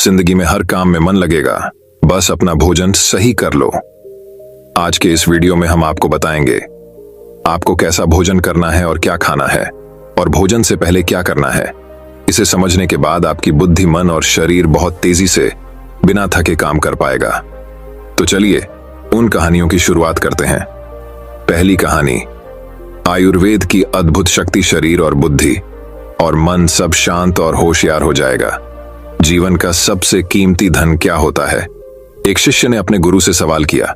जिंदगी में हर काम में मन लगेगा, बस अपना भोजन सही कर लो। आज के इस वीडियो में हम आपको बताएंगे आपको कैसा भोजन करना है और क्या खाना है, और भोजन से पहले क्या करना है। इसे समझने के बाद आपकी बुद्धि, मन और शरीर बहुत तेजी से बिना थके काम कर पाएगा। तो चलिए उन कहानियों की शुरुआत करते हैं। पहली कहानी, आयुर्वेद की अद्भुत शक्ति। शरीर और बुद्धि और मन सब शांत और होशियार हो जाएगा। जीवन का सबसे कीमती धन क्या होता है? एक शिष्य ने अपने गुरु से सवाल किया।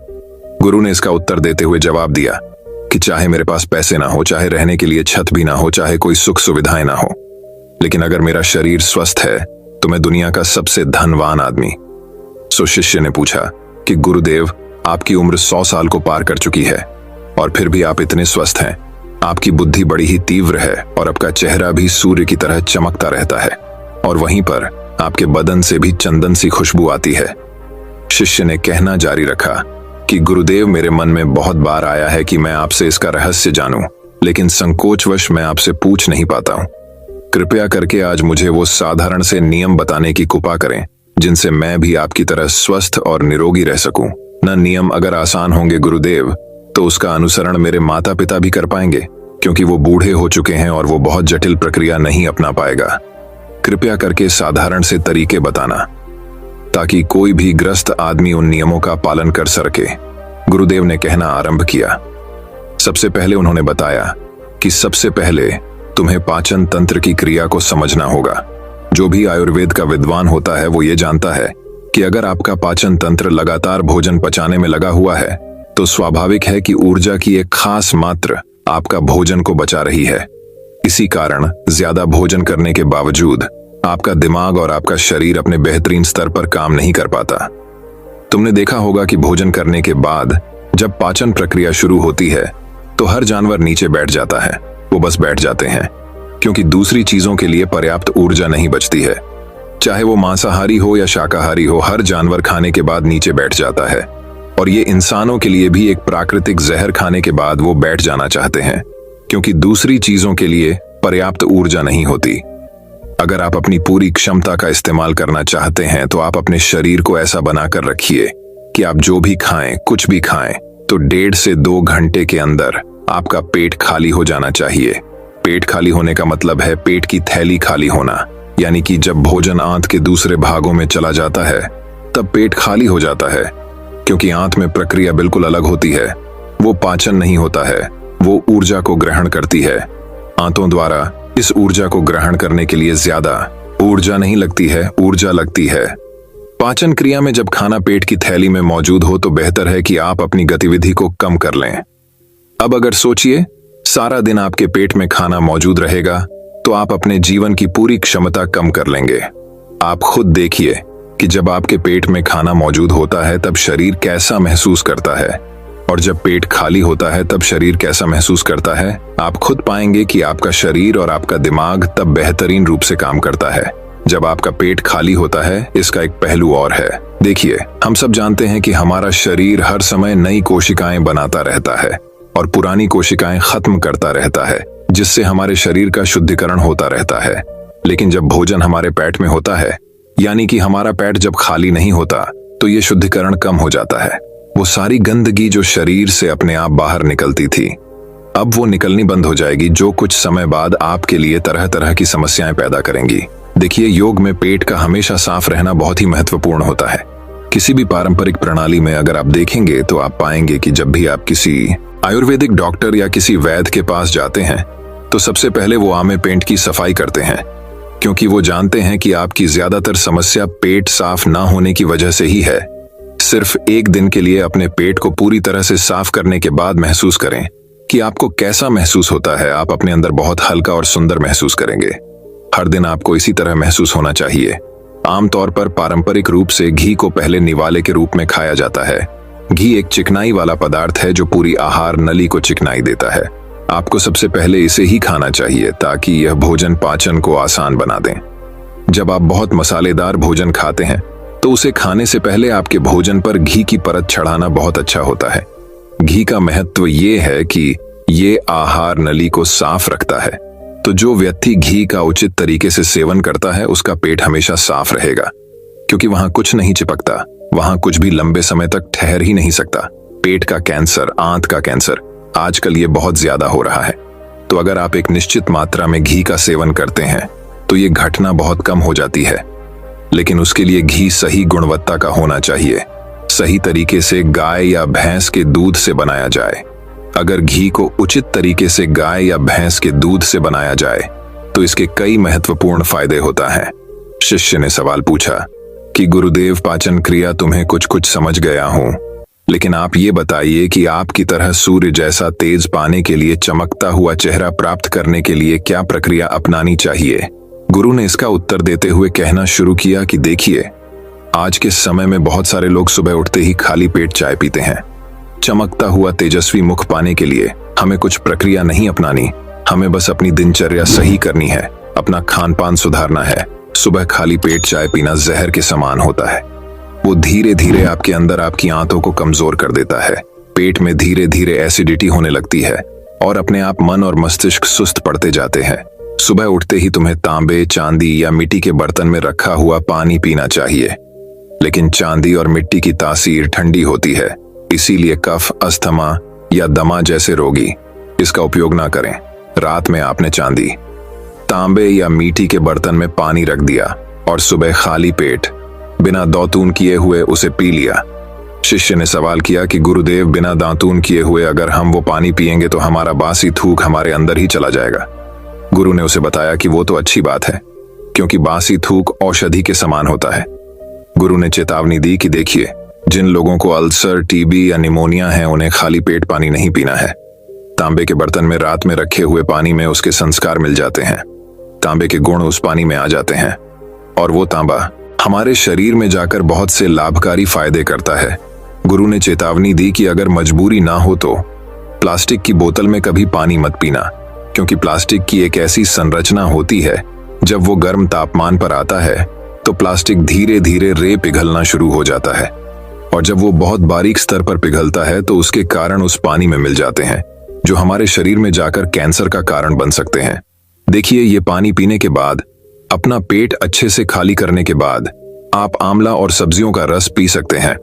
गुरु ने इसका उत्तर देते हुए जवाब दिया कि चाहे मेरे पास पैसे ना हो, चाहे रहने के लिए छत भी ना हो, चाहे कोई सुख सुविधाएं ना हो, लेकिन अगर मेरा शरीर स्वस्थ है तो मैं दुनिया का सबसे धनवान आदमी। सो शिष्य ने पूछा कि गुरुदेव, आपकी उम्र 100 साल को पार कर चुकी है और फिर भी आप इतने स्वस्थ हैं। आपकी बुद्धि बड़ी ही तीव्र है और आपका चेहरा भी सूर्य की तरह चमकता रहता है, और वहीं पर आपके बदन से भी चंदन सी खुशबू आती है। शिष्य ने कहना जारी रखा कि गुरुदेव, मेरे मन में बहुत बार आया है कि मैं आपसे इसका रहस्य जानूं, लेकिन संकोचवश मैं आपसे पूछ नहीं पाता हूं। कृपया करके आज मुझे वो साधारण से नियम बताने की कृपा करें जिनसे मैं भी आपकी तरह स्वस्थ और निरोगी रह सकूं। न नियम अगर आसान होंगे गुरुदेव, तो उसका अनुसरण मेरे माता पिता भी कर पाएंगे, क्योंकि वो बूढ़े हो चुके हैं और वो बहुत जटिल प्रक्रिया नहीं अपना पाएगा। कृपया करके साधारण से तरीके बताना ताकि कोई भी ग्रस्त आदमी उन नियमों का पालन कर सके। गुरुदेव ने कहना आरंभ किया। सबसे पहले उन्होंने बताया कि सबसे पहले तुम्हें पाचन तंत्र की क्रिया को समझना होगा। जो भी आयुर्वेद का विद्वान होता है वो ये जानता है कि अगर आपका पाचन तंत्र लगातार भोजन पचाने में लगा हुआ है तो स्वाभाविक है कि ऊर्जा की एक खास मात्रा आपका भोजन को बचा रही है। इसी कारण ज्यादा भोजन करने के बावजूद आपका दिमाग और आपका शरीर अपने बेहतरीन स्तर पर काम नहीं कर पाता। तुमने देखा होगा कि भोजन करने के बाद जब पाचन प्रक्रिया शुरू होती है तो हर जानवर नीचे बैठ जाता है। वो बस बैठ जाते हैं क्योंकि दूसरी चीजों के लिए पर्याप्त ऊर्जा नहीं बचती है। चाहे वो मांसाहारी हो या शाकाहारी हो, हर जानवर खाने के बाद नीचे बैठ जाता है, और ये इंसानों के लिए भी एक प्राकृतिक जहर खाने के बाद वो बैठ जाना चाहते हैं, क्योंकि दूसरी चीजों के लिए पर्याप्त ऊर्जा नहीं होती। अगर आप अपनी पूरी क्षमता का इस्तेमाल करना चाहते हैं तो आप अपने शरीर को ऐसा बनाकर रखिए कि आप जो भी खाएं, कुछ भी खाएं, तो 1.5 से 2 घंटे के अंदर आपका पेट खाली हो जाना चाहिए। पेट खाली होने का मतलब है पेट की थैली खाली होना, यानी कि जब भोजन आंत के दूसरे भागों में चला जाता है तब पेट खाली हो जाता है, क्योंकि आंत में प्रक्रिया बिल्कुल अलग होती है। वो पाचन नहीं होता है, वो ऊर्जा को ग्रहण करती है। आंतों द्वारा इस ऊर्जा को ग्रहण करने के लिए ज्यादा ऊर्जा नहीं लगती है, ऊर्जा लगती है। पाचन क्रिया में जब खाना पेट की थैली में मौजूद हो तो बेहतर है कि आप अपनी गतिविधि को कम कर लें। अब अगर सोचिए, सारा दिन आपके पेट में खाना मौजूद रहेगा तो आप अपने जीवन की पूरी क्षमता कम कर लेंगे। आप खुद देखिए कि जब आपके पेट में खाना मौजूद होता है तब शरीर कैसा महसूस करता है, और जब पेट खाली होता है तब शरीर कैसा महसूस करता है। आप खुद पाएंगे कि आपका शरीर और आपका दिमाग तब बेहतरीन रूप से काम करता है जब आपका पेट खाली होता है। इसका एक पहलू और है। देखिए, हम सब जानते हैं कि हमारा शरीर हर समय नई कोशिकाएं बनाता रहता है और पुरानी कोशिकाएं खत्म करता रहता है, जिससे हमारे शरीर का शुद्धिकरण होता रहता है। लेकिन जब भोजन हमारे पेट में होता है, यानी कि हमारा पेट जब खाली नहीं होता, तो ये शुद्धिकरण कम हो जाता है। वो सारी गंदगी जो शरीर से अपने आप बाहर निकलती थी, अब वो निकलनी बंद हो जाएगी, जो कुछ समय बाद आपके लिए तरह तरह की समस्याएं पैदा करेंगी। देखिए, योग में पेट का हमेशा साफ रहना बहुत ही महत्वपूर्ण होता है। किसी भी पारंपरिक प्रणाली में अगर आप देखेंगे तो आप पाएंगे कि जब भी आप किसी आयुर्वेदिक डॉक्टर या किसी वैद्य के पास जाते हैं तो सबसे पहले वो आमे पेट की सफाई करते हैं, क्योंकि वो जानते हैं कि आपकी ज्यादातर समस्या पेट साफ ना होने की वजह से ही है। सिर्फ एक दिन के लिए अपने पेट को पूरी तरह से साफ करने के बाद महसूस करें कि आपको कैसा महसूस होता है। आप अपने अंदर बहुत हल्का और सुंदर महसूस करेंगे। हर दिन आपको इसी तरह महसूस होना चाहिए। आमतौर पर पारंपरिक रूप से घी को पहले निवाले के रूप में खाया जाता है। घी एक चिकनाई वाला पदार्थ है जो पूरी आहार नली को चिकनाई देता है। आपको सबसे पहले इसे ही खाना चाहिए ताकि यह भोजन पाचन को आसान बना दें। जब आप बहुत मसालेदार भोजन खाते हैं तो उसे खाने से पहले आपके भोजन पर घी की परत चढ़ाना बहुत अच्छा होता है। घी का महत्व ये है कि ये आहार नली को साफ रखता है, तो जो व्यक्ति घी का उचित तरीके से सेवन करता है उसका पेट हमेशा साफ रहेगा। क्योंकि वहां कुछ नहीं चिपकता, वहां कुछ भी लंबे समय तक ठहर ही नहीं सकता। पेट का कैंसर, आंत का कैंसर, आजकल ये बहुत ज्यादा हो रहा है। तो अगर आप एक निश्चित मात्रा में घी का सेवन करते हैं तो ये घटना बहुत कम हो जाती है। लेकिन उसके लिए घी सही गुणवत्ता का होना चाहिए, सही तरीके से गाय या भैंस के दूध से बनाया जाए। अगर घी को उचित तरीके से गाय या भैंस के दूध से बनाया जाए तो इसके कई महत्वपूर्ण फायदे होता है। शिष्य ने सवाल पूछा कि गुरुदेव, पाचन क्रिया तुम्हें कुछ कुछ समझ गया हूं, लेकिन आप ये बताइए कि आपकी तरह सूर्य जैसा तेज पाने के लिए, चमकता हुआ चेहरा प्राप्त करने के लिए क्या प्रक्रिया अपनानी चाहिए। गुरु ने इसका उत्तर देते हुए कहना शुरू किया कि देखिए, आज के समय में बहुत सारे लोग सुबह उठते ही खाली पेट चाय पीते हैं। चमकता हुआ तेजस्वी मुख पाने के लिए हमें कुछ प्रक्रिया नहीं अपनानी, हमें बस अपनी दिनचर्या सही करनी है, अपना खान पान सुधारना है। सुबह खाली पेट चाय पीना जहर के समान होता है। वो धीरे धीरे आपके अंदर आपकी आंतों को कमजोर कर देता है। पेट में धीरे धीरे एसिडिटी होने लगती है और अपने आप मन और मस्तिष्क सुस्त पड़ते जाते हैं। सुबह उठते ही तुम्हें तांबे, चांदी या मिट्टी के बर्तन में रखा हुआ पानी पीना चाहिए, लेकिन चांदी और मिट्टी की तासीर ठंडी होती है, इसीलिए कफ, अस्थमा या दमा जैसे रोगी इसका उपयोग ना करें। रात में आपने चांदी, तांबे या मिट्टी के बर्तन में पानी रख दिया और सुबह खाली पेट बिना दातून किए हुए उसे पी लिया। शिष्य ने सवाल किया कि गुरुदेव, बिना दातून किए हुए अगर हम वो पानी पिएंगे तो हमारा बासी थूक हमारे अंदर ही चला जाएगा। गुरु ने उसे बताया कि वो तो अच्छी बात है, क्योंकि बासी थूक औषधि के समान होता है। गुरु ने चेतावनी दी कि देखिए, जिन लोगों को अल्सर, टीबी या निमोनिया है उन्हें खाली पेट पानी नहीं पीना है। तांबे के बर्तन में रात में रखे हुए पानी में उसके संस्कार मिल जाते हैं, तांबे के गुण उस पानी में आ जाते हैं और वो तांबा हमारे शरीर में जाकर बहुत से लाभकारी फायदे करता है। गुरु ने चेतावनी दी कि अगर मजबूरी ना हो तो प्लास्टिक की बोतल में कभी पानी मत पीना, क्योंकि प्लास्टिक की एक ऐसी संरचना होती है, जब वो गर्म तापमान पर आता है तो प्लास्टिक धीरे धीरे रे पिघलना शुरू हो जाता है, और जब वो बहुत बारीक स्तर पर पिघलता है तो उसके कारण उस पानी में मिल जाते हैं, जो हमारे शरीर में जाकर कैंसर का कारण बन सकते हैं। देखिए, ये पानी पीने के बाद, अपना पेट अच्छे से खाली करने के बाद आप आंवला और सब्जियों का रस पी सकते हैं।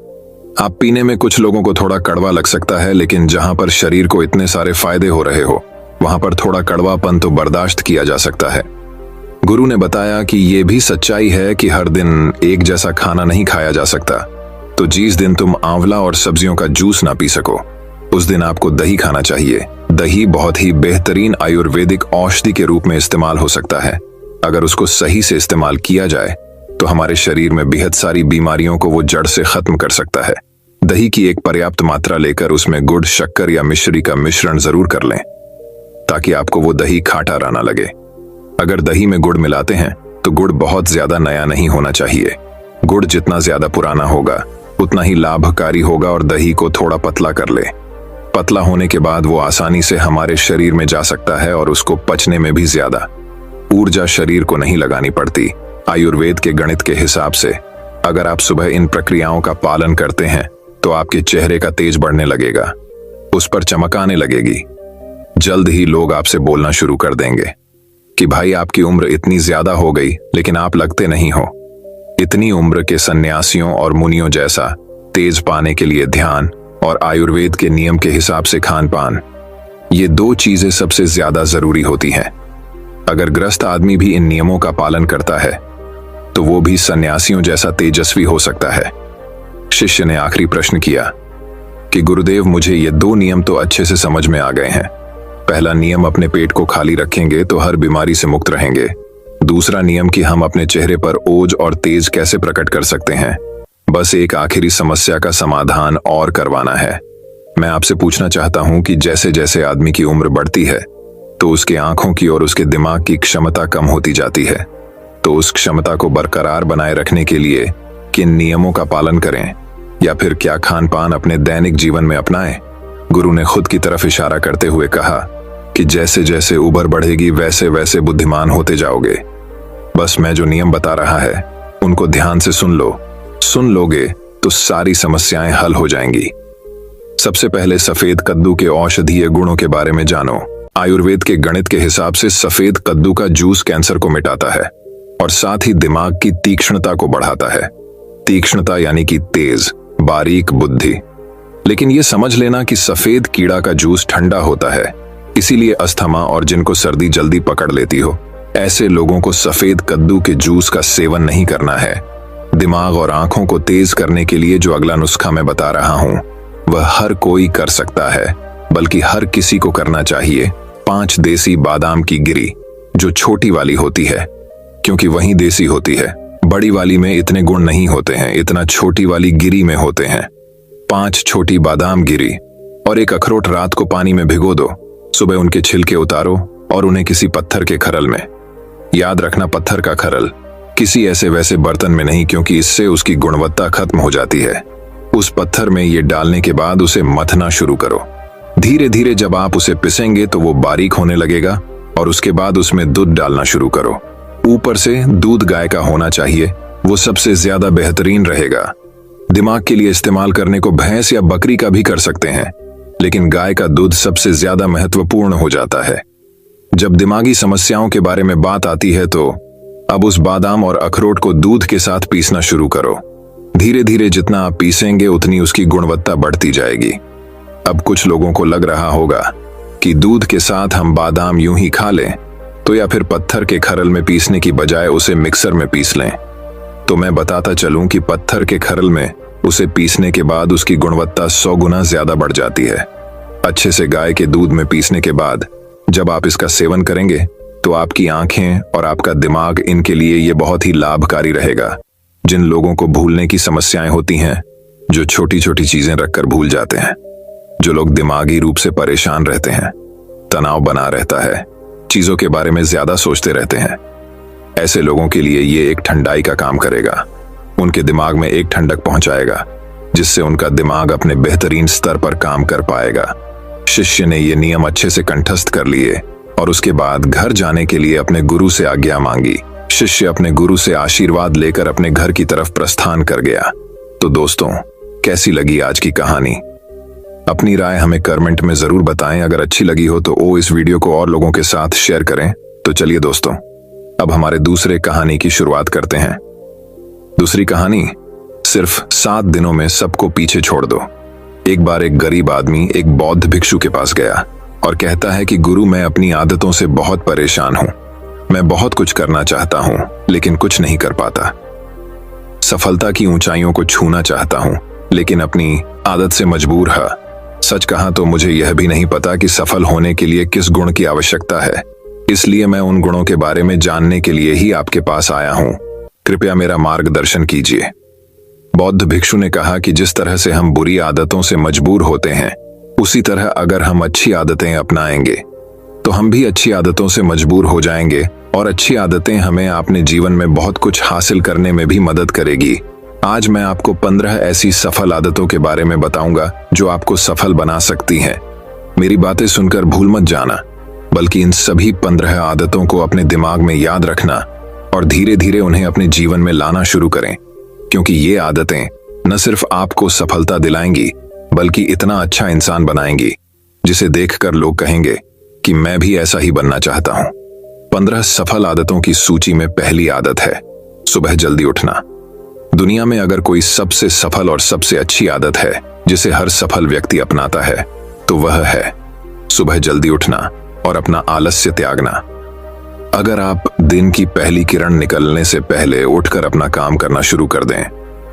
आप पीने में कुछ लोगों को थोड़ा कड़वा लग सकता है, लेकिन जहां पर शरीर को इतने सारे फायदे हो रहे हो वहां पर थोड़ा कड़वापन तो बर्दाश्त किया जा सकता है। गुरु ने बताया कि यह भी सच्चाई है कि हर दिन एक जैसा खाना नहीं खाया जा सकता, तो जिस दिन तुम आंवला और सब्जियों का जूस ना पी सको उस दिन आपको दही खाना चाहिए। दही बहुत ही बेहतरीन आयुर्वेदिक औषधि के रूप में इस्तेमाल हो सकता है। अगर उसको सही से इस्तेमाल किया जाए तो हमारे शरीर में बेहद सारी बीमारियों को वो जड़ से खत्म कर सकता है। दही की एक पर्याप्त मात्रा लेकर उसमें गुड़, शक्कर या मिश्री का मिश्रण जरूर कर लें, ताकि आपको वो दही खाटा ना लगे। अगर दही में गुड़ मिलाते हैं तो गुड़ बहुत ज्यादा नया नहीं होना चाहिए। गुड़ जितना ज्यादा पुराना होगा उतना ही लाभकारी होगा, और दही को थोड़ा पतला कर ले। पतला होने के बाद वो आसानी से हमारे शरीर में जा सकता है और उसको पचने में भी ज्यादा ऊर्जा शरीर को नहीं लगानी पड़ती। आयुर्वेद के गणित के हिसाब से अगर आप सुबह इन प्रक्रियाओं का पालन करते हैं तो आपके चेहरे का तेज बढ़ने लगेगा, उस पर चमक आने लगेगी। जल्द ही लोग आपसे बोलना शुरू कर देंगे कि भाई, आपकी उम्र इतनी ज्यादा हो गई लेकिन आप लगते नहीं हो। इतनी उम्र के सन्यासियों और मुनियों जैसा तेज पाने के लिए ध्यान और आयुर्वेद के नियम के हिसाब से खान पान, ये दो चीजें सबसे ज्यादा जरूरी होती हैं। अगर ग्रस्त आदमी भी इन नियमों का पालन करता है तो वो भी सन्यासियों जैसा तेजस्वी हो सकता है। शिष्य ने आखिरी प्रश्न किया कि गुरुदेव, मुझे ये दो नियम तो अच्छे से समझ में आ गए हैं। पहला नियम, अपने पेट को खाली रखेंगे तो हर बीमारी से मुक्त रहेंगे। दूसरा नियम कि हम अपने चेहरे पर ओज और तेज कैसे प्रकट कर सकते हैं। बस एक आखिरी समस्या का समाधान और करवाना है। मैं आपसे पूछना चाहता हूं कि जैसे जैसे आदमी की उम्र बढ़ती है तो उसके आंखों की और उसके दिमाग की क्षमता कम होती जाती है, तो उस क्षमता को बरकरार बनाए रखने के लिए किन नियमों का पालन करें, या फिर क्या खान पान अपने दैनिक जीवन में अपनाएं। गुरु ने खुद की तरफ इशारा करते हुए कहा कि जैसे जैसे उम्र बढ़ेगी वैसे वैसे बुद्धिमान होते जाओगे। बस मैं जो नियम बता रहा है उनको ध्यान से सुन लो। सुन लोगे तो सारी समस्याएं हल हो जाएंगी। सबसे पहले सफेद कद्दू के औषधीय गुणों के बारे में जानो। आयुर्वेद के गणित के हिसाब से सफेद कद्दू का जूस कैंसर को मिटाता है और साथ ही दिमाग की तीक्ष्णता को बढ़ाता है। तीक्ष्णता यानी कि तेज, बारीक बुद्धि। लेकिन ये समझ लेना कि सफेद कीड़ा का जूस ठंडा होता है, इसीलिए अस्थमा और जिनको सर्दी जल्दी पकड़ लेती हो, ऐसे लोगों को सफेद कद्दू के जूस का सेवन नहीं करना है। दिमाग और आंखों को तेज करने के लिए जो अगला नुस्खा मैं बता रहा हूं, वह हर कोई कर सकता है, बल्कि हर किसी को करना चाहिए। 5 देसी बादाम की गिरी, जो छोटी वाली होती है, क्योंकि वही देसी होती है। बड़ी वाली में इतने गुण नहीं होते हैं, इतना छोटी वाली गिरी में होते हैं। 5 छोटी बादाम गिरी और 1 अखरोट रात को पानी में भिगो दो। सुबह उनके छिलके उतारो और उन्हें किसी पत्थर के खरल में, याद रखना पत्थर का खरल, किसी ऐसे वैसे बर्तन में नहीं, क्योंकि इससे उसकी गुणवत्ता खत्म हो जाती है। उस पत्थर में ये डालने के बाद उसे मथना शुरू करो। धीरे धीरे जब आप उसे पिसेंगे तो वो बारीक होने लगेगा और उसके बाद उसमें दूध डालना शुरू करो। ऊपर से दूध गाय का होना चाहिए, वो सबसे ज्यादा बेहतरीन रहेगा। दिमाग के लिए इस्तेमाल करने को भैंस या बकरी का भी कर सकते हैं, लेकिन गाय का दूध सबसे ज्यादा महत्वपूर्ण हो जाता है। जब दिमागी समस्याओं के बारे में बात आती है तो अब उस बादाम और अखरोट को दूध के साथ पीसना शुरू करो। धीरे धीरे जितना आप पीसेंगे उतनी उसकी गुणवत्ता बढ़ती जाएगी। अब कुछ लोगों को लग रहा होगा कि दूध के साथ हम बादाम यूं ही खा लें, तो या फिर पत्थर के खरल में पीसने की बजाय उसे मिक्सर में पीस लें। तो मैं बताता चलूं कि पत्थर के खरल में उसे पीसने के बाद उसकी गुणवत्ता 100 गुना ज्यादा बढ़ जाती है। अच्छे से गाय के दूध में पीसने के बाद जब आप इसका सेवन करेंगे तो आपकी आंखें और आपका दिमाग, इनके लिए ये बहुत ही लाभकारी रहेगा। जिन लोगों को भूलने की समस्याएं होती हैं, जो छोटी छोटी चीजें रखकर भूल जाते हैं, जो लोग दिमागी रूप से परेशान रहते हैं, तनाव बना रहता है, चीजों के बारे में ज्यादा सोचते रहते हैं, ऐसे लोगों के लिए ये एक ठंडाई का काम करेगा। उनके दिमाग में एक ठंडक पहुंचाएगा, जिससे उनका दिमाग अपने बेहतरीन स्तर पर काम कर पाएगा। शिष्य ने ये नियम अच्छे से कंठस्थ कर लिए और उसके बाद घर जाने के लिए अपने गुरु से आज्ञा मांगी। शिष्य अपने गुरु से आशीर्वाद लेकर अपने घर की तरफ प्रस्थान कर गया। तो दोस्तों, कैसी लगी आज की कहानी? अपनी राय हमें कमेंट में जरूर बताएं। अगर अच्छी लगी हो तो इस वीडियो को और लोगों के साथ शेयर करें। तो चलिए दोस्तों, अब हमारे दूसरे कहानी की शुरुआत करते हैं। दूसरी कहानी, सिर्फ 7 दिनों में सबको पीछे छोड़ दो। एक बार एक गरीब आदमी एक बौद्ध भिक्षु के पास गया और कहता है कि गुरु, मैं अपनी आदतों से बहुत परेशान हूं। मैं बहुत कुछ करना चाहता हूं, लेकिन कुछ नहीं कर पाता। सफलता की ऊंचाइयों को छूना चाहता हूं, लेकिन अपनी आदत से मजबूर है। सच कहा तो मुझे यह भी नहीं पता कि सफल होने के लिए किस गुण की आवश्यकता है। इसलिए मैं उन गुणों के बारे में जानने के लिए ही आपके पास आया हूं। कृपया मेरा मार्गदर्शन कीजिए। बौद्ध भिक्षु ने कहा कि जिस तरह से हम बुरी आदतों से मजबूर होते हैं, उसी तरह अगर हम अच्छी आदतें अपनाएंगे तो हम भी अच्छी आदतों से मजबूर हो जाएंगे, और अच्छी आदतें हमें अपने जीवन में बहुत कुछ हासिल करने में भी मदद करेगी। आज मैं आपको 15 ऐसी सफल आदतों के बारे में बताऊंगा जो आपको सफल बना सकती हैं। मेरी बातें सुनकर भूल मत जाना, बल्कि इन सभी 15 आदतों को अपने दिमाग में याद रखना और धीरे धीरे उन्हें अपने जीवन में लाना शुरू करें, क्योंकि ये आदतें न सिर्फ आपको सफलता दिलाएंगी, बल्कि इतना अच्छा इंसान बनाएंगी जिसे देखकर लोग कहेंगे कि मैं भी ऐसा ही बनना चाहता हूं। 15 सफल आदतों की सूची में पहली आदत है सुबह जल्दी उठना। दुनिया में अगर कोई सबसे सफल और सबसे अच्छी आदत है जिसे हर सफल व्यक्ति अपनाता है, तो वह है सुबह जल्दी उठना और अपना आलस्य त्यागना। अगर आप दिन की पहली किरण निकलने से पहले उठकर अपना काम करना शुरू कर दें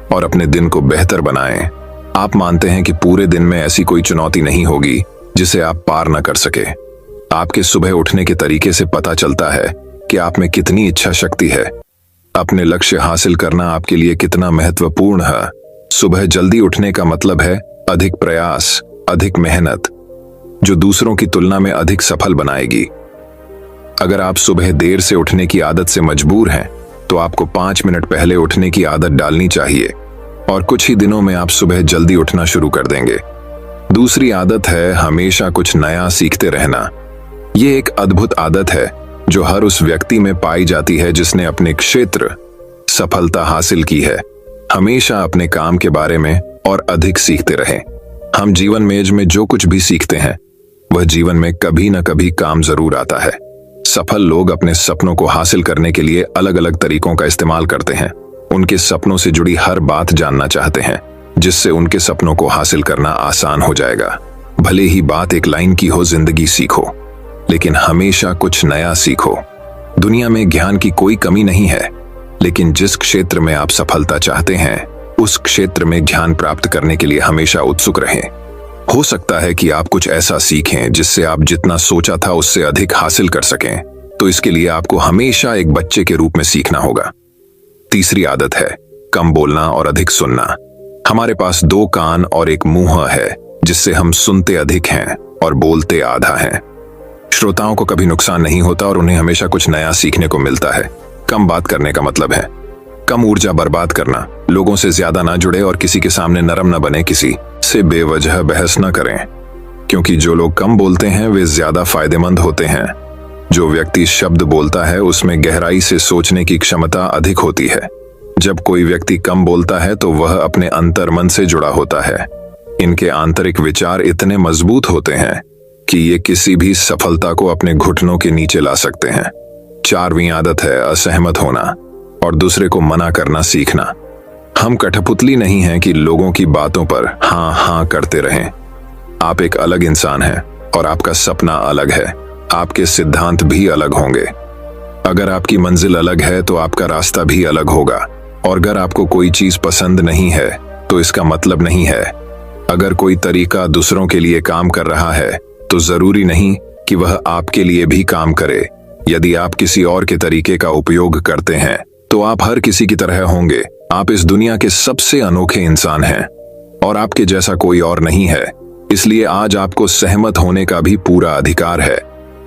और अपने दिन को बेहतर बनाएं, आप मानते हैं कि पूरे दिन में ऐसी कोई चुनौती नहीं होगी जिसे आप पार न कर सके। आपके सुबह उठने के तरीके से पता चलता है कि आप में कितनी इच्छा शक्ति है। अपने लक्ष्य हासिल करना आपके लिए कितना महत्वपूर्ण है। सुबह जल्दी उठने का मतलब है अधिक प्रयास, अधिक मेहनत, जो दूसरों की तुलना में अधिक सफल बनाएगी। अगर आप सुबह देर से उठने की आदत से मजबूर हैं, तो आपको 5 मिनट पहले उठने की आदत डालनी चाहिए और कुछ ही दिनों में आप सुबह जल्दी उठना शुरू कर देंगे। दूसरी आदत है हमेशा कुछ नया सीखते रहना। ये एक अद्भुत आदत है जो हर उस व्यक्ति में पाई जाती है जिसने अपने क्षेत्र सफलता हासिल की है। हमेशा अपने काम के बारे में और अधिक सीखते रहें। हम जीवन में जो कुछ भी सीखते हैं, वह जीवन में कभी न कभी काम जरूर आता है। सफल लोग अपने सपनों को हासिल करने के लिए अलग अलग तरीकों का इस्तेमाल करते हैं। उनके सपनों से जुड़ी हर बात जानना चाहते हैं, जिससे उनके सपनों को हासिल करना आसान हो जाएगा। भले ही बात एक लाइन की हो, जिंदगी सीखो, लेकिन हमेशा कुछ नया सीखो। दुनिया में ज्ञान की कोई कमी नहीं है, लेकिन जिस क्षेत्र में आप सफलता चाहते हैं उस क्षेत्र में ज्ञान प्राप्त करने के लिए हमेशा उत्सुक रहें। हो सकता है कि आप कुछ ऐसा सीखें जिससे आप जितना सोचा था उससे अधिक हासिल कर सकें, तो इसके लिए आपको हमेशा एक बच्चे के रूप में सीखना होगा। तीसरी आदत है कम बोलना और अधिक सुनना। हमारे पास 2 कान और एक मुंह है, जिससे हम सुनते अधिक हैं और बोलते आधा हैं। श्रोताओं को कभी नुकसान नहीं होता और उन्हें हमेशा कुछ नया सीखने को मिलता है। कम बात करने का मतलब है कम ऊर्जा बर्बाद करना, लोगों से ज्यादा ना जुड़े और किसी के सामने नरम न बने, किसी से बेवजह बहस न करें, क्योंकि जो लोग कम बोलते हैं वे ज्यादा फायदेमंद होते हैं। जो व्यक्ति शब्द बोलता है उसमें गहराई से सोचने की क्षमता अधिक होती है। जब कोई व्यक्ति कम बोलता है तो वह अपने अंतर्मन से जुड़ा होता है। इनके आंतरिक विचार इतने मजबूत होते हैं कि ये किसी भी सफलता को अपने घुटनों के नीचे ला सकते हैं। 4वीं आदत है असहमत होना और दूसरे को मना करना सीखना। हम कठपुतली नहीं हैं कि लोगों की बातों पर हाँ हाँ करते रहें। आप एक अलग इंसान हैं और आपका सपना अलग है। आपके सिद्धांत भी अलग होंगे। अगर आपकी मंजिल अलग है तो आपका रास्ता भी अलग होगा। और अगर आपको कोई चीज पसंद नहीं है तो इसका मतलब नहीं है। अगर कोई तरीका दूसरों के लिए काम कर रहा है तो जरूरी नहीं कि वह आपके लिए भी काम करे। यदि आप किसी और के तरीके का उपयोग करते हैं तो आप हर किसी की तरह होंगे। आप इस दुनिया के सबसे अनोखे इंसान हैं और आपके जैसा कोई और नहीं है। इसलिए आज आपको सहमत होने का भी पूरा अधिकार है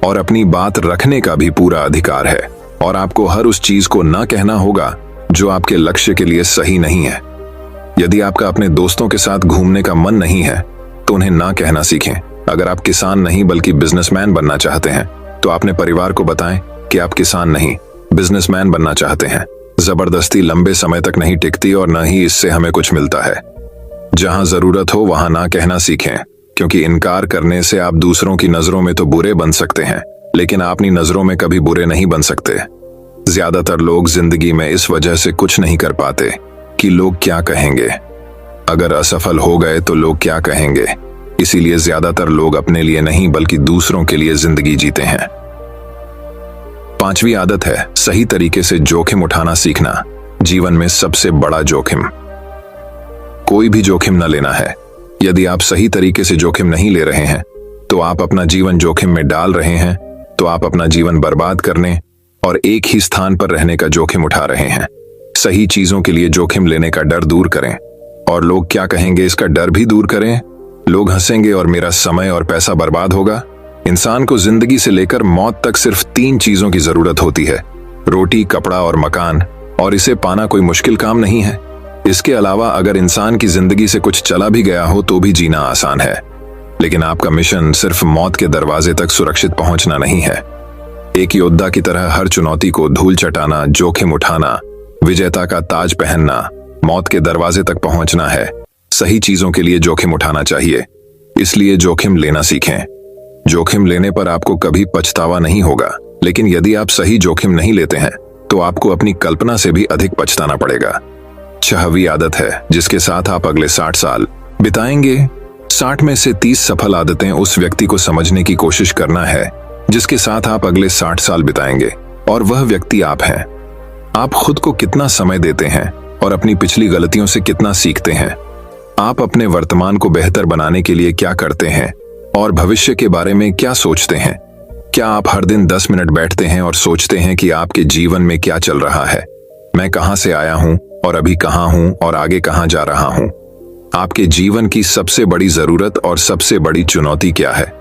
और अपनी बात रखने का भी पूरा अधिकार है। और आपको हर उस चीज को ना कहना होगा जो आपके लक्ष्य के लिए सही नहीं है। यदि आपका अपने दोस्तों के साथ घूमने का मन नहीं है तो उन्हें ना कहना सीखें। अगर आप किसान नहीं बल्कि बिजनेसमैन बनना चाहते हैं तो अपने परिवार को बताएं कि आप किसान नहीं बिजनेसमैन बनना चाहते हैं। जबरदस्ती लंबे समय तक नहीं टिकती और न ही इससे हमें कुछ मिलता है। जहां जरूरत हो वहां ना कहना सीखें, क्योंकि इनकार करने से आप दूसरों की नजरों में तो बुरे बन सकते हैं, लेकिन आप अपनी नजरों में कभी बुरे नहीं बन सकते। ज्यादातर लोग जिंदगी में इस वजह से कुछ नहीं कर पाते कि लोग क्या कहेंगे। अगर असफल हो गए तो लोग क्या कहेंगे। इसीलिए ज्यादातर लोग अपने लिए नहीं बल्कि दूसरों के लिए जिंदगी जीते हैं। 5वीं आदत है सही तरीके से जोखिम उठाना सीखना। जीवन में सबसे बड़ा जोखिम कोई भी जोखिम न लेना है। यदि आप सही तरीके से जोखिम नहीं ले रहे हैं तो आप अपना जीवन जोखिम में डाल रहे हैं। तो आप अपना जीवन बर्बाद करने और एक ही स्थान पर रहने का जोखिम उठा रहे हैं। सही चीजों के लिए जोखिम लेने का डर दूर करें और लोग क्या कहेंगे इसका डर भी दूर करें। लोग हंसेंगे और मेरा समय और पैसा बर्बाद होगा। इंसान को जिंदगी से लेकर मौत तक सिर्फ 3 चीजों की जरूरत होती है, रोटी, कपड़ा और मकान, और इसे पाना कोई मुश्किल काम नहीं है। इसके अलावा अगर इंसान की जिंदगी से कुछ चला भी गया हो तो भी जीना आसान है। लेकिन आपका मिशन सिर्फ मौत के दरवाजे तक सुरक्षित पहुंचना नहीं है। एक योद्धा की तरह हर चुनौती को धूल चटाना, जोखिम उठाना, विजेता का ताज पहनना, मौत के दरवाजे तक पहुंचना है। सही चीजों के लिए जोखिम उठाना चाहिए, इसलिए जोखिम लेना सीखें। जोखिम लेने पर आपको कभी पछतावा नहीं होगा, लेकिन यदि आप सही जोखिम नहीं लेते हैं तो आपको अपनी कल्पना से भी अधिक पछताना पड़ेगा। 6वीं आदत है जिसके साथ आप अगले 60 साल बिताएंगे। 60 में से 30 सफल आदतें उस व्यक्ति को समझने की कोशिश करना है जिसके साथ आप अगले 60 साल बिताएंगे, और वह व्यक्ति आप हैं। आप खुद को कितना समय देते हैं और अपनी पिछली गलतियों से कितना सीखते हैं। आप अपने वर्तमान को बेहतर बनाने के लिए क्या करते हैं और भविष्य के बारे में क्या सोचते हैं। क्या आप हर दिन 10 मिनट बैठते हैं और सोचते हैं कि आपके जीवन में क्या चल रहा है, मैं कहां से आया हूं और अभी कहां हूं और आगे कहां जा रहा हूं। आपके जीवन की सबसे बड़ी जरूरत और सबसे बड़ी चुनौती क्या है।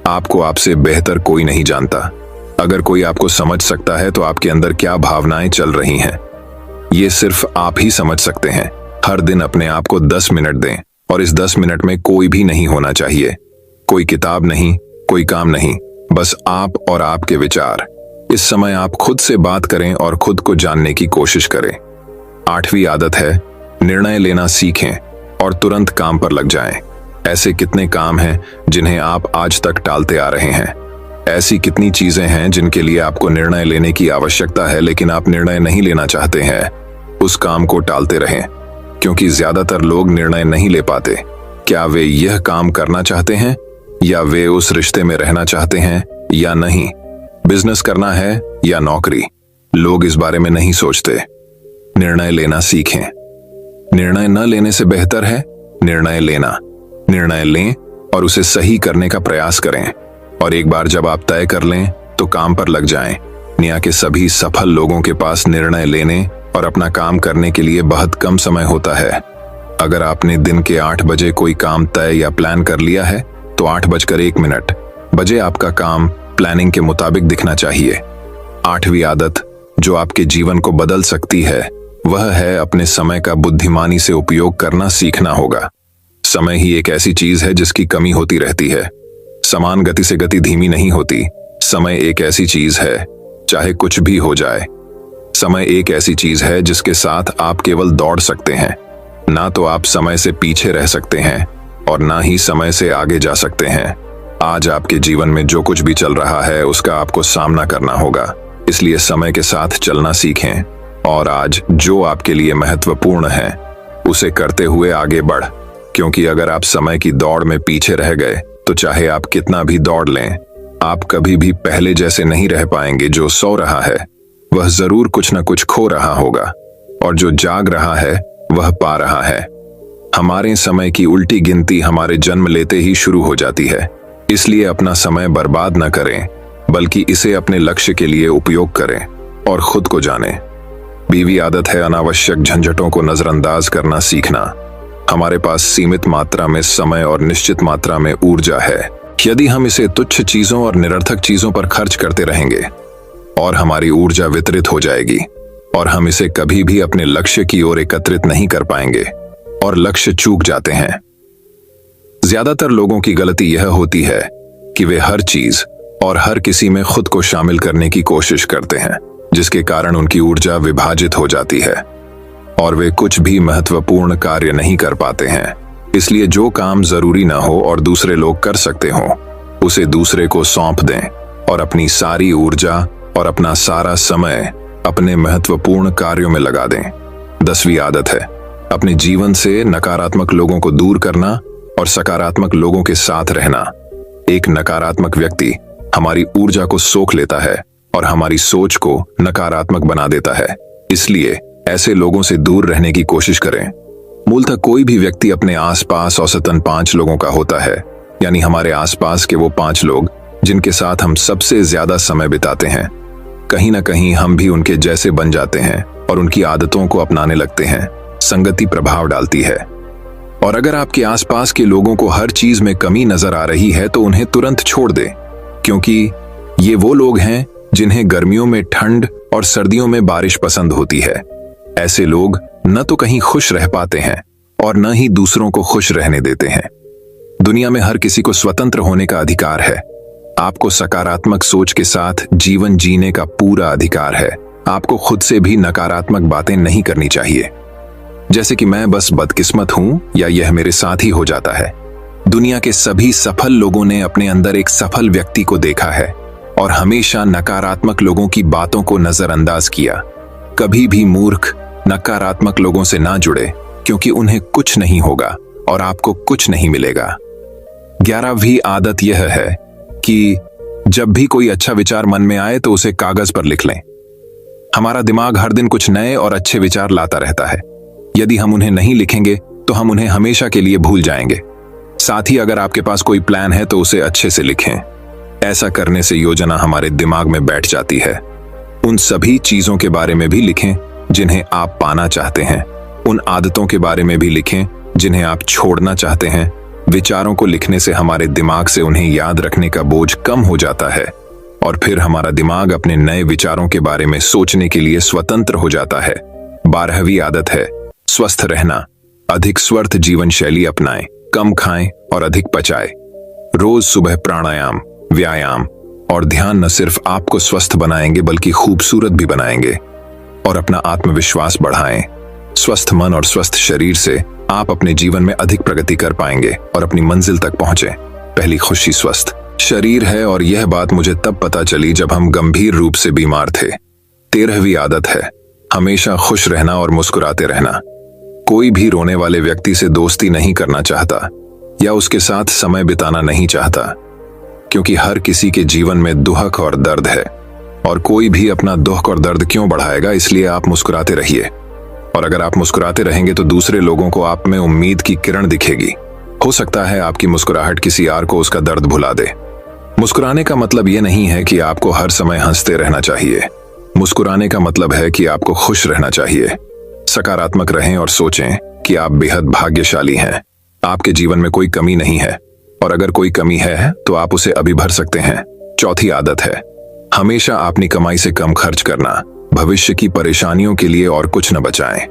आपको आपसे बेहतर कोई नहीं जानता। अगर कोई आपको समझ सकता है तो आपके अंदर क्या भावनाएं चल रही हैं, ये सिर्फ आप ही समझ सकते हैं। हर दिन अपने आप को 10 मिनट दें और इस 10 मिनट में कोई भी नहीं होना चाहिए। कोई किताब नहीं, कोई काम नहीं, बस आप और आपके विचार। इस समय आप खुद से बात करें और खुद को जानने की कोशिश करें। 8वीं आदत है निर्णय लेना सीखें और तुरंत काम पर लग जाएं। ऐसे कितने काम हैं जिन्हें आप आज तक टालते आ रहे हैं। ऐसी कितनी चीजें हैं जिनके लिए आपको निर्णय लेने की आवश्यकता है लेकिन आप निर्णय नहीं लेना चाहते हैं। उस काम को टालते रहें, क्योंकि ज्यादातर लोग निर्णय नहीं ले पाते। क्या वे यह काम करना चाहते हैं या वे उस रिश्ते में रहना चाहते हैं या नहीं, बिजनेस करना है या नौकरी, लोग इस बारे में नहीं सोचते। निर्णय लेना सीखें। निर्णय न लेने से बेहतर है निर्णय लेना। निर्णय लें और उसे सही करने का प्रयास करें, और एक बार जब आप तय कर लें तो काम पर लग जाएं। दुनिया के सभी सफल लोगों के पास निर्णय लेने और अपना काम करने के लिए बहुत कम समय होता है। अगर आपने दिन के 8 बजे कोई काम तय या प्लान कर लिया है तो 8:01 बजे आपका काम प्लानिंग के मुताबिक दिखना चाहिए। 8वीं आदत जो आपके जीवन को बदल सकती है वह है अपने समय का बुद्धिमानी से उपयोग करना सीखना होगा। समय ही एक ऐसी चीज है जिसकी कमी होती रहती है। समान गति से गति धीमी नहीं होती। समय एक ऐसी चीज है, चाहे कुछ भी हो जाए, समय एक ऐसी चीज है जिसके साथ आप केवल दौड़ सकते हैं। ना तो आप समय से पीछे रह सकते हैं और ना ही समय से आगे जा सकते हैं। आज आपके जीवन में जो कुछ भी चल रहा है उसका आपको सामना करना होगा, इसलिए समय के साथ चलना सीखें और आज जो आपके लिए महत्वपूर्ण है उसे करते हुए आगे बढ़। क्योंकि अगर आप समय की दौड़ में पीछे रह गए तो चाहे आप कितना भी दौड़ लें, आप कभी भी पहले जैसे नहीं रह पाएंगे। जो सो रहा है वह जरूर कुछ न कुछ खो रहा होगा, और जो जाग रहा है वह पा रहा है। हमारे समय की उल्टी गिनती हमारे जन्म लेते ही शुरू हो जाती है, इसलिए अपना समय बर्बाद न करें, बल्कि इसे अपने लक्ष्य के लिए उपयोग करें और खुद को जानें। 20वीं आदत है अनावश्यक झंझटों को नजरअंदाज करना सीखना। हमारे पास सीमित मात्रा में समय और निश्चित मात्रा में ऊर्जा है। यदि हम इसे तुच्छ चीजों और निरर्थक चीजों पर खर्च करते रहेंगे और हमारी ऊर्जा वितरित हो जाएगी और हम इसे कभी भी अपने लक्ष्य की ओर एकत्रित नहीं कर पाएंगे और लक्ष्य चूक जाते हैं। ज्यादातर लोगों की गलती यह होती है कि वे हर चीज और हर किसी में खुद को शामिल करने की कोशिश करते हैं, जिसके कारण उनकी ऊर्जा विभाजित हो जाती है और वे कुछ भी महत्वपूर्ण कार्य नहीं कर पाते हैं। इसलिए जो काम जरूरी ना हो और दूसरे लोग कर सकते हो उसे दूसरे को सौंप दें और अपनी सारी ऊर्जा और अपना सारा समय अपने महत्वपूर्ण कार्यों में लगा दें। 10वीं आदत है अपने जीवन से नकारात्मक लोगों को दूर करना और सकारात्मक लोगों के साथ रहना। एक नकारात्मक व्यक्ति हमारी ऊर्जा को सोख लेता है और हमारी सोच को नकारात्मक बना देता है, इसलिए ऐसे लोगों से दूर रहने की कोशिश करें। मूलतः कोई भी व्यक्ति अपने आसपास औसतन 5 लोगों का होता है, यानी हमारे आसपास के वो 5 लोग जिनके साथ हम सबसे ज्यादा समय बिताते हैं। कहीं ना कहीं हम भी उनके जैसे बन जाते हैं और उनकी आदतों को अपनाने लगते हैं। संगति प्रभाव डालती है, और अगर आपके आसपास के लोगों को हर चीज में कमी नजर आ रही है तो उन्हें तुरंत छोड़ दें, क्योंकि ये वो लोग हैं जिन्हें गर्मियों में ठंड और सर्दियों में बारिश पसंद होती है। ऐसे लोग न तो कहीं खुश रह पाते हैं और न ही दूसरों को खुश रहने देते हैं। दुनिया में हर किसी को स्वतंत्र होने का अधिकार है। आपको सकारात्मक सोच के साथ जीवन जीने का पूरा अधिकार है। आपको खुद से भी नकारात्मक बातें नहीं करनी चाहिए, जैसे कि मैं बस बदकिस्मत हूं या यह मेरे साथ ही हो जाता है। दुनिया के सभी सफल लोगों ने अपने अंदर एक सफल व्यक्ति को देखा है और हमेशा नकारात्मक लोगों की बातों को नजरअंदाज किया। कभी भी मूर्ख नकारात्मक लोगों से ना जुड़े, क्योंकि उन्हें कुछ नहीं होगा और आपको कुछ नहीं मिलेगा। 11वीं आदत यह है कि जब भी कोई अच्छा विचार मन में आए तो उसे कागज पर लिख लें। हमारा दिमाग हर दिन कुछ नए और अच्छे विचार लाता रहता है। यदि हम उन्हें नहीं लिखेंगे तो हम उन्हें हमेशा के लिए भूल जाएंगे। साथ ही अगर आपके पास कोई प्लान है तो उसे अच्छे से लिखें। ऐसा करने से योजना हमारे दिमाग में बैठ जाती है। उन सभी चीजों के बारे में भी लिखें जिन्हें आप पाना चाहते हैं। उन आदतों के बारे में भी लिखें जिन्हें आप छोड़ना चाहते हैं। विचारों को लिखने से हमारे दिमाग से उन्हें याद रखने का बोझ कम हो जाता है और फिर हमारा दिमाग अपने नए विचारों के बारे में सोचने के लिए स्वतंत्र हो जाता है। 12वीं आदत है स्वस्थ रहना। अधिक स्वस्थ जीवन शैली अपनाएं, कम खाएं और अधिक पचाएं। रोज सुबह प्राणायाम, व्यायाम और ध्यान न सिर्फ आपको स्वस्थ बनाएंगे बल्कि खूबसूरत भी बनाएंगे और अपना आत्मविश्वास बढ़ाएं। स्वस्थ मन और स्वस्थ शरीर से आप अपने जीवन में अधिक प्रगति कर पाएंगे और अपनी मंजिल तक पहुंचे। पहली खुशी स्वस्थ शरीर है, और यह बात मुझे तब पता चली जब हम गंभीर रूप से बीमार थे। 13वीं आदत है हमेशा खुश रहना और मुस्कुराते रहना। कोई भी रोने वाले व्यक्ति से दोस्ती नहीं करना चाहता या उसके साथ समय बिताना नहीं चाहता, क्योंकि हर किसी के जीवन में दुख और दर्द है, और कोई भी अपना दुख और दर्द क्यों बढ़ाएगा। इसलिए आप मुस्कुराते रहिए, और अगर आप मुस्कुराते रहेंगे तो दूसरे लोगों को आप में उम्मीद की किरण दिखेगी। हो सकता है आपकी मुस्कुराहट किसी और को उसका दर्द भुला दे। मुस्कुराने का मतलब यह नहीं है कि आपको हर समय हंसते रहना चाहिए। मुस्कुराने का मतलब है कि आपको खुश रहना चाहिए। सकारात्मक रहें और सोचें कि आप बेहद भाग्यशाली हैं। आपके जीवन में कोई कमी नहीं है, और अगर कोई कमी है तो आप उसे अभी भर सकते हैं। चौथी आदत है हमेशा अपनी कमाई से कम खर्च करना। भविष्य की परेशानियों के लिए और कुछ न बचाएं।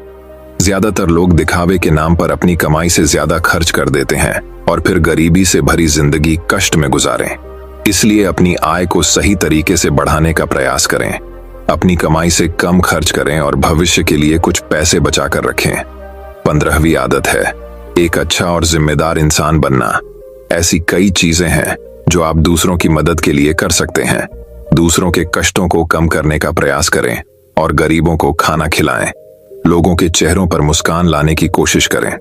ज्यादातर लोग दिखावे के नाम पर अपनी कमाई से ज्यादा खर्च कर देते हैं और फिर गरीबी से भरी जिंदगी कष्ट में गुजारें। इसलिए अपनी आय को सही तरीके से बढ़ाने का प्रयास करें। अपनी कमाई से कम खर्च करें और भविष्य के लिए कुछ पैसे बचा कर रखें। 15वीं आदत है एक अच्छा और जिम्मेदार इंसान बनना। ऐसी कई चीजें हैं जो आप दूसरों की मदद के लिए कर सकते हैं। दूसरों के कष्टों को कम करने का प्रयास करें और गरीबों को खाना खिलाएं। लोगों के चेहरों पर मुस्कान लाने की कोशिश करें।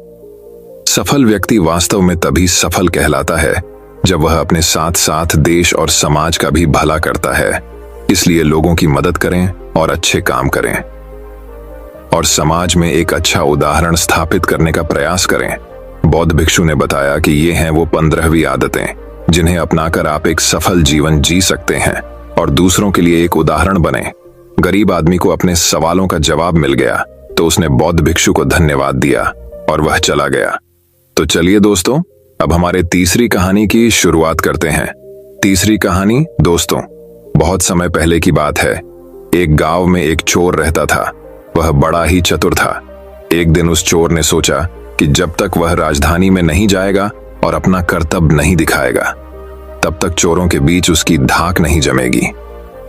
सफल व्यक्ति वास्तव में तभी सफल कहलाता है जब वह अपने साथ साथ देश और समाज का भी भला करता है। इसलिए लोगों की मदद करें और अच्छे काम करें, और समाज में एक अच्छा उदाहरण स्थापित करने का प्रयास करें। बौद्ध भिक्षु ने बताया कि ये हैं वो 15वीं आदतें जिन्हें अपनाकर आप एक सफल जीवन जी सकते हैं और दूसरों के लिए एक उदाहरण बने। गरीब आदमी को अपने सवालों का जवाब मिल गया तो उसने बौद्ध भिक्षु को धन्यवाद दिया और वह चला गया। तो चलिए दोस्तों, अब हमारे तीसरी कहानी की शुरुआत करते हैं। तीसरी कहानी दोस्तों, बहुत समय पहले की बात है। एक गांव में एक चोर रहता था। वह बड़ा ही चतुर था। एक दिन उस चोर ने सोचा कि जब तक वह राजधानी में नहीं जाएगा और अपना कर्तव्य नहीं दिखाएगा, तब तक चोरों के बीच उसकी धाक नहीं जमेगी।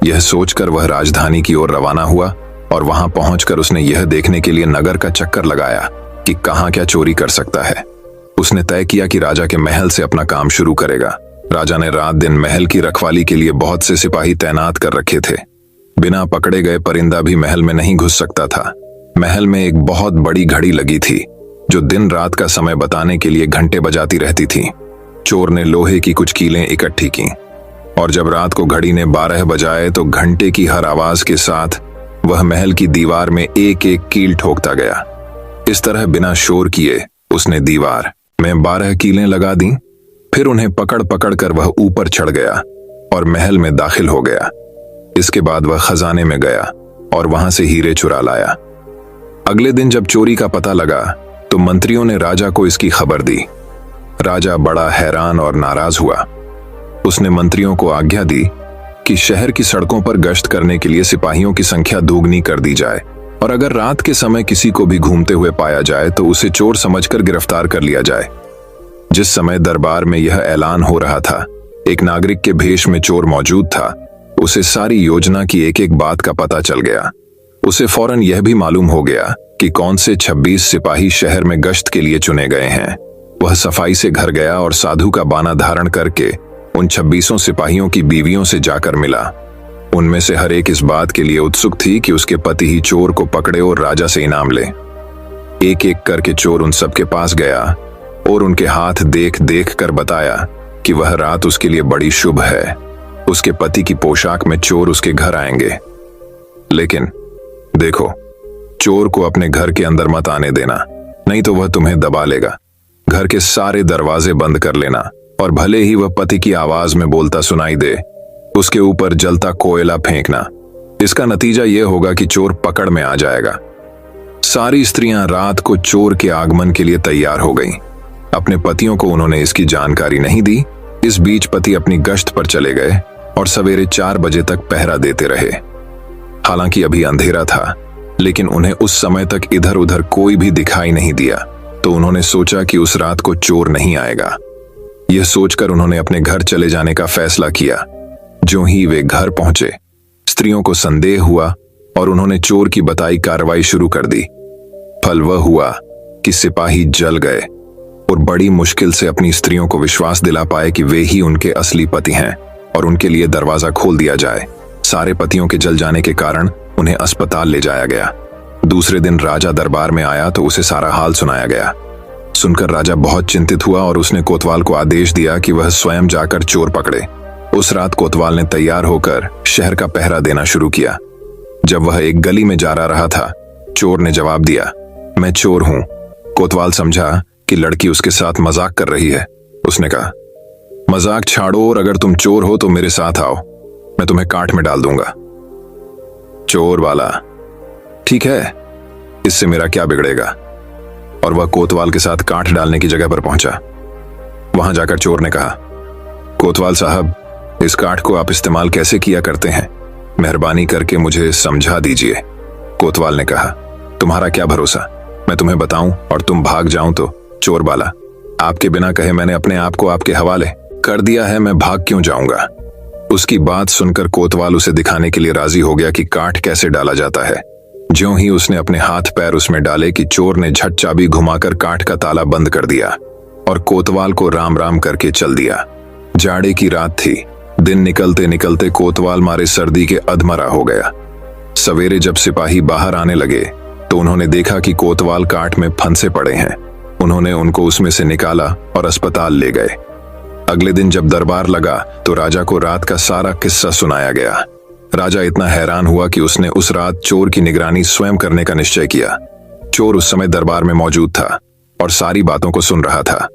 यह सोचकर वह राजधानी की ओर रवाना हुआ और वहां पहुंचकर उसने यह देखने के लिए नगर का चक्कर लगाया कि कहां क्या चोरी कर सकता है। उसने तय किया कि राजा के महल से अपना काम शुरू करेगा। राजा ने रात दिन महल की रखवाली के लिए बहुत से सिपाही तैनात कर रखे थे। बिना पकड़े गए परिंदा भी महल में नहीं घुस सकता था। महल में एक बहुत बड़ी घड़ी लगी थी जो दिन रात का समय बताने के लिए घंटे बजाती रहती थी। चोर ने लोहे की कुछ कीलें इकट्ठी की और जब रात को घड़ी ने 12 बजाए तो घंटे की हर आवाज के साथ वह महल की दीवार में एक एक कील ठोकता गया। इस तरह बिना शोर किए उसने दीवार में 12 कीलें लगा दी। फिर उन्हें पकड़ पकड़ कर वह ऊपर चढ़ गया और महल में दाखिल हो गया। इसके बाद वह खजाने में गया और वहां से हीरे चुरा लाया। अगले दिन जब चोरी का पता लगा तो मंत्रियों ने राजा को इसकी खबर दी। राजा बड़ा हैरान और नाराज हुआ। उसने मंत्रियों को आज्ञा दी कि शहर की सड़कों पर गश्त करने के लिए सिपाहियों की संख्या दोगुनी कर दी जाए, और अगर रात के समय किसी को भी घूमते हुए पाया जाए तो उसे चोर समझकर गिरफ्तार कर लिया जाए। जिस समय दरबार में यह ऐलान हो रहा था, एक नागरिक के भेष में चोर मौजूद था। उसे सारी योजना की एक एक बात का पता चल गया। उसे फौरन यह भी मालूम हो गया कि कौन से 26 सिपाही शहर में गश्त के लिए चुने गए हैं। वह सफाई से घर गया और साधु का बाना धारण करके उन 26 सिपाहियों की बीवियों से जाकर मिला। उनमें से हर एक इस बात के लिए उत्सुक थी कि उसके पति ही चोर को पकड़े और राजा से इनाम ले। एक एक करके चोर उन सबके पास गया और उनके हाथ देख देख कर बताया कि वह रात उसके लिए बड़ी शुभ है। उसके पति की पोशाक में चोर उसके घर आएंगे। लेकिन देखो, चोर को अपने घर के अंदर मत आने देना, नहीं तो वह तुम्हें दबा लेगा। घर के सारे दरवाजे बंद कर लेना और भले ही वह पति की आवाज में बोलता सुनाई दे, उसके ऊपर जलता कोयला फेंकना। इसका नतीजा यह होगा कि चोर पकड़ में आ जाएगा। सारी स्त्रियां रात को चोर के आगमन के लिए तैयार हो गईं। अपने पतियों को उन्होंने इसकी जानकारी नहीं दी। इस बीच पति अपनी गश्त पर चले गए और सवेरे 4 बजे तक पहरा देते रहे। हालांकि अभी अंधेरा था, लेकिन उन्हें उस समय तक इधर उधर कोई भी दिखाई नहीं दिया, तो उन्होंने सोचा कि उस रात को चोर नहीं आएगा। यह सोचकर उन्होंने अपने घर चले जाने का फैसला किया। ज्यों ही वे घर पहुंचे, स्त्रियों को संदेह हुआ और उन्होंने चोर की बताई कार्रवाई शुरू कर दी। फल वह हुआ कि सिपाही जल गए और बड़ी मुश्किल से अपनी स्त्रियों को विश्वास दिला पाए कि वे ही उनके असली पति हैं और उनके लिए दरवाजा खोल दिया जाए। सारे पतियों के जल जाने के कारण उन्हें अस्पताल ले जाया गया। दूसरे दिन राजा दरबार में आया तो उसे सारा हाल सुनाया गया। सुनकर राजा बहुत चिंतित हुआ और उसने कोतवाल को आदेश दिया कि वह स्वयं जाकर चोर पकड़े। उस रात कोतवाल ने तैयार होकर शहर का पहरा देना शुरू किया। जब वह एक गली में जा रहा था, चोर ने जवाब दिया, मैं चोर हूं। कोतवाल समझा कि लड़की उसके साथ मजाक कर रही है। उसने कहा, मजाक छाड़ो और अगर तुम चोर हो तो मेरे साथ आओ, मैं तुम्हें कांट में डाल दूंगा। चोर वाला, ठीक है, इससे मेरा क्या बिगड़ेगा। और वह कोतवाल के साथ कांट डालने की जगह पर पहुंचा। वहां जाकर चोर ने कहा, कोतवाल साहब, इस कांट को आप इस्तेमाल कैसे किया करते हैं, मेहरबानी करके मुझे समझा दीजिए। कोतवाल ने कहा, तुम्हारा क्या भरोसा, मैं तुम्हें बताऊं और तुम भाग जाऊं तो। चोर वाला, आपके बिना कहे मैंने अपने आप को आपके हवाले कर दिया है, मैं भाग क्यों जाऊंगा। उसकी बात सुनकर कोतवाल उसे दिखाने के लिए राजी हो गया कि कांट कैसे डाला जाता है। ज्यों ही उसने अपने हाथ पैर उसमें डाले कि चोर ने झट चाबी घुमाकर कांट का ताला बंद कर दिया और कोतवाल को राम राम करके चल दिया। जाड़े की रात थी। दिन निकलते निकलते कोतवाल मारे सर्दी के अधमरा हो गया। सवेरे जब सिपाही बाहर आने लगे तो उन्होंने देखा कि कोतवाल कांट में फंसे पड़े हैं। उन्होंने उनको उसमें से निकाला और अस्पताल ले गए। अगले दिन जब दरबार लगा तो राजा को रात का सारा किस्सा सुनाया गया। राजा इतना हैरान हुआ कि उसने उस रात चोर की निगरानी स्वयं करने का निश्चय किया। चोर उस समय दरबार में मौजूद था और सारी बातों को सुन रहा था।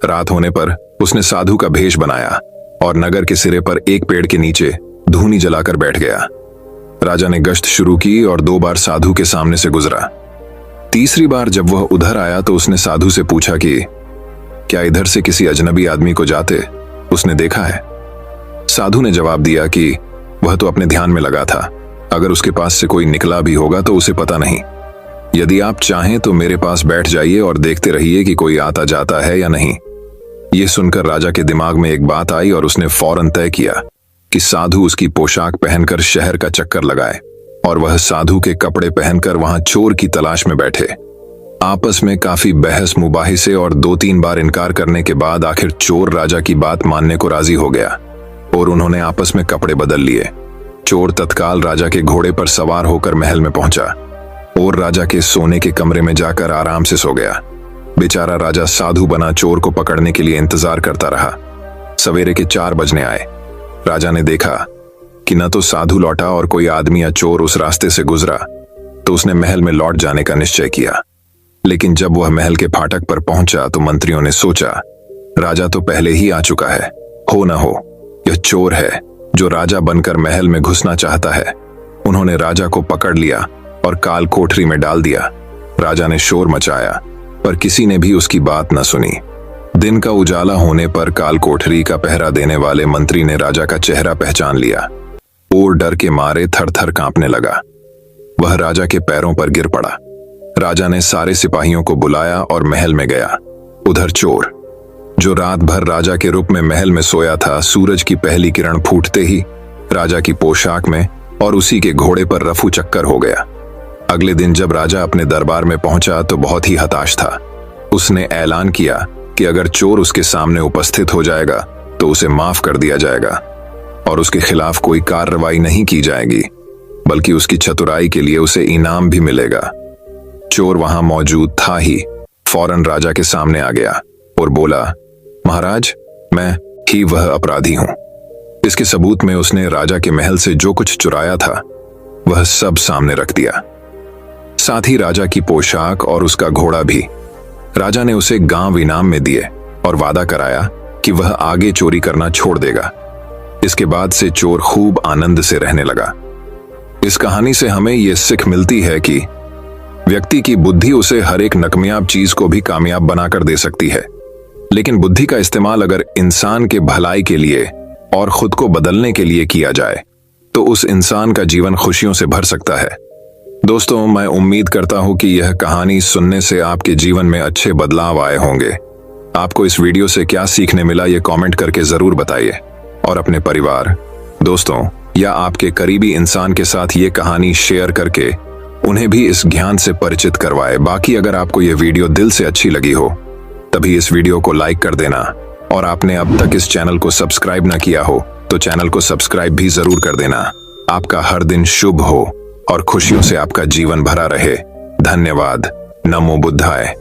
रात होने पर उसने साधु का भेष बनाया और नगर के सिरे पर एक पेड़ के नीचे धूनी जलाकर बैठ गया। राजा ने गश्त शुरू की और 2 बार साधु के सामने से गुजरा। तीसरी बार जब वह उधर आया तो उसने साधु से पूछा कि क्या इधर से किसी अजनबी आदमी को जाते उसने देखा है। साधु ने जवाब दिया कि वह तो अपने ध्यान में लगा था, अगर उसके पास से कोई निकला भी होगा तो उसे पता नहीं। यदि आप चाहें तो मेरे पास बैठ जाइए और देखते रहिए कि कोई आता जाता है या नहीं। यह सुनकर राजा के दिमाग में एक बात आई और उसने फौरन तय किया कि साधु उसकी पोशाक पहनकर शहर का चक्कर लगाए और वह साधु के कपड़े पहनकर वहां चोर की तलाश में बैठे। आपस में काफी बहस मुबाहिसे और 2-3 बार इनकार करने के बाद आखिर चोर राजा की बात मानने को राजी हो गया और उन्होंने आपस में कपड़े बदल लिए। चोर तत्काल राजा के घोड़े पर सवार होकर महल में पहुंचा और राजा के सोने के कमरे में जाकर आराम से सो गया। बेचारा राजा साधु बना चोर को पकड़ने के लिए इंतजार करता रहा। सवेरे के 4 बजने आए। राजा ने देखा कि न तो साधु लौटा और कोई आदमी या चोर उस रास्ते से गुजरा, तो उसने महल में लौट जाने का निश्चय किया। लेकिन जब वह महल के फाटक पर पहुंचा तो मंत्रियों ने सोचा, राजा तो पहले ही आ चुका है, हो न हो यह चोर है जो राजा बनकर महल में घुसना चाहता है। उन्होंने राजा को पकड़ लिया और काल कोठरी में डाल दिया। राजा ने शोर मचाया पर किसी ने भी उसकी बात न सुनी। दिन का उजाला होने पर काल कोठरी का पहरा देने वाले मंत्री ने राजा का चेहरा पहचान लिया और डर के मारे थर थर कांपने लगा। वह राजा के पैरों पर गिर पड़ा। राजा ने सारे सिपाहियों को बुलाया और महल में गया। उधर चोर, जो रात भर राजा के रूप में महल में सोया था, सूरज की पहली किरण फूटते ही राजा की पोशाक में और उसी के घोड़े पर रफू चक्कर हो गया। अगले दिन जब राजा अपने दरबार में पहुंचा तो बहुत ही हताश था। उसने ऐलान किया कि अगर चोर उसके सामने उपस्थित हो जाएगा तो उसे माफ कर दिया जाएगा और उसके खिलाफ कोई कार्रवाई नहीं की जाएगी, बल्कि उसकी चतुराई के लिए उसे इनाम भी मिलेगा। चोर वहां मौजूद था ही फौरन राजा के सामने आ गया और बोला, महाराज, मैं ही वह अपराधी हूं। इसके सबूत में उसने राजा के महल से जो कुछ चुराया था वह सब सामने रख दिया, साथ ही राजा की पोशाक और उसका घोड़ा भी। राजा ने उसे गांव इनाम में दिए और वादा कराया कि वह आगे चोरी करना छोड़ देगा। इसके बाद से चोर खूब आनंद से रहने लगा। इस कहानी से हमें यह सीख मिलती है कि व्यक्ति की बुद्धि उसे हर एक नाकामयाब चीज को भी कामयाब बनाकर दे सकती है, लेकिन बुद्धि का इस्तेमाल अगर इंसान के भलाई के लिए और खुद को बदलने के लिए किया जाए तो उस इंसान का जीवन खुशियों से भर सकता है। दोस्तों, मैं उम्मीद करता हूं कि यह कहानी सुनने से आपके जीवन में अच्छे बदलाव आए होंगे। आपको इस वीडियो से क्या सीखने मिला ये कमेंट करके जरूर बताइए और अपने परिवार, दोस्तों या आपके करीबी इंसान के साथ ये कहानी शेयर करके उन्हें भी इस ज्ञान से परिचित करवाए। बाकी अगर आपको यह वीडियो दिल से अच्छी लगी हो तभी इस वीडियो को लाइक कर देना और आपने अब तक इस चैनल को सब्सक्राइब ना किया हो तो चैनल को सब्सक्राइब भी जरूर कर देना। आपका हर दिन शुभ हो और खुशियों से आपका जीवन भरा रहे। धन्यवाद। नमो बुद्धाय।